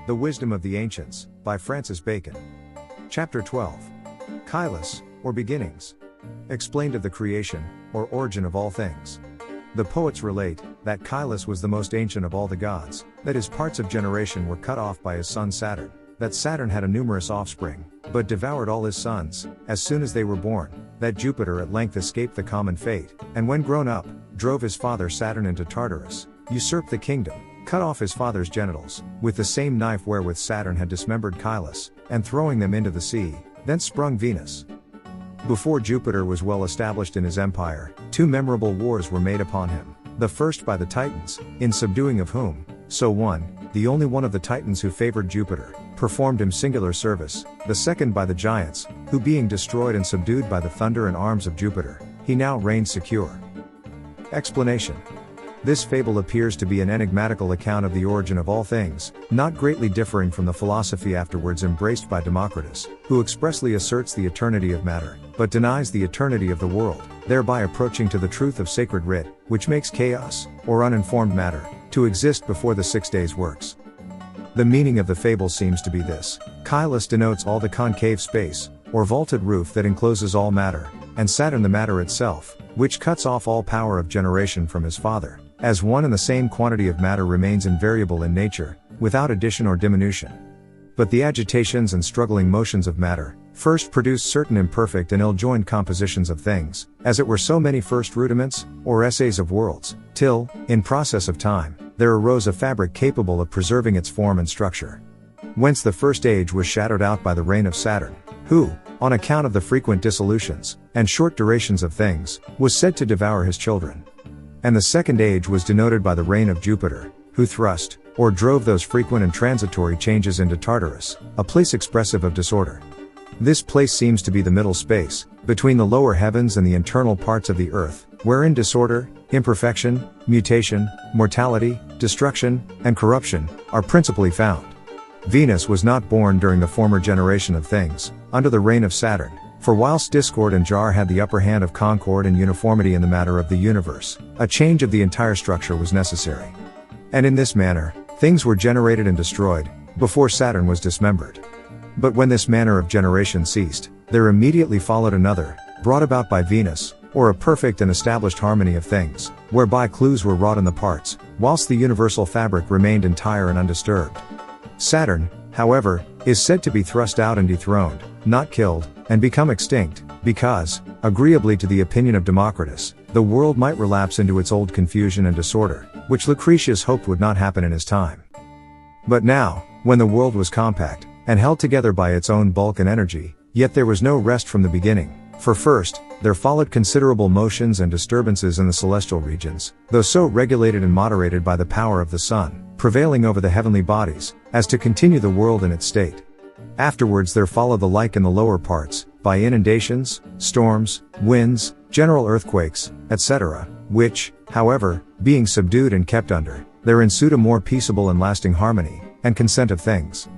The Wisdom of the Ancients, by Francis Bacon. Chapter 12. Caelus, or Beginnings. Explained of the creation, or origin of all things. The poets relate, that Caelus was the most ancient of all the gods, that his parts of generation were cut off by his son Saturn, that Saturn had a numerous offspring, but devoured all his sons, as soon as they were born, that Jupiter at length escaped the common fate, and when grown up, drove his father Saturn into Tartarus, usurped the kingdom, cut off his father's genitals, with the same knife wherewith Saturn had dismembered Caelus, and throwing them into the sea, thence sprung Venus. Before Jupiter was well established in his empire, two memorable wars were made upon him, the first by the Titans, in subduing of whom, so one, the only one of the Titans who favored Jupiter, performed him singular service, the second by the giants, who being destroyed and subdued by the thunder and arms of Jupiter, he now reigned secure. Explanation. This fable appears to be an enigmatical account of the origin of all things, not greatly differing from the philosophy afterwards embraced by Democritus, who expressly asserts the eternity of matter, but denies the eternity of the world, thereby approaching to the truth of sacred writ, which makes chaos, or uninformed matter, to exist before the 6 days' works. The meaning of the fable seems to be this: Caelus denotes all the concave space, or vaulted roof that encloses all matter, and Saturn the matter itself, which cuts off all power of generation from his father, as one and the same quantity of matter remains invariable in nature, without addition or diminution. But the agitations and struggling motions of matter, first produced certain imperfect and ill-joined compositions of things, as it were so many first rudiments, or essays of worlds, till, in process of time, there arose a fabric capable of preserving its form and structure. Whence the first age was shadowed out by the reign of Saturn, who, on account of the frequent dissolutions, and short durations of things, was said to devour his children. And the second age was denoted by the reign of Jupiter, who thrust, or drove those frequent and transitory changes into Tartarus, a place expressive of disorder. This place seems to be the middle space, between the lower heavens and the internal parts of the earth, wherein disorder, imperfection, mutation, mortality, destruction, and corruption, are principally found. Venus was not born during the former generation of things, under the reign of Saturn, for whilst discord and jar had the upper hand of concord and uniformity in the matter of the universe, a change of the entire structure was necessary. And in this manner, things were generated and destroyed, before Saturn was dismembered. But when this manner of generation ceased, there immediately followed another, brought about by Venus, or a perfect and established harmony of things, whereby clues were wrought in the parts, whilst the universal fabric remained entire and undisturbed. Saturn, however, is said to be thrust out and dethroned, not killed, and become extinct, because, agreeably to the opinion of Democritus, the world might relapse into its old confusion and disorder, which Lucretius hoped would not happen in his time. But now, when the world was compact, and held together by its own bulk and energy, yet there was no rest from the beginning, for first, there followed considerable motions and disturbances in the celestial regions, though so regulated and moderated by the power of the sun, prevailing over the heavenly bodies, as to continue the world in its state. Afterwards there followed the like in the lower parts, by inundations, storms, winds, general earthquakes, etc., which, however, being subdued and kept under, there ensued a more peaceable and lasting harmony, and consent of things.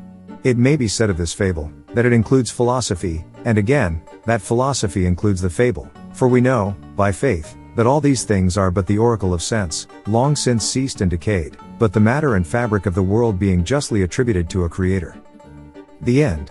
It may be said of this fable, that it includes philosophy, and again, that philosophy includes the fable, for we know, by faith, that all these things are but the oracle of sense, long since ceased and decayed, but the matter and fabric of the world being justly attributed to a creator. The end.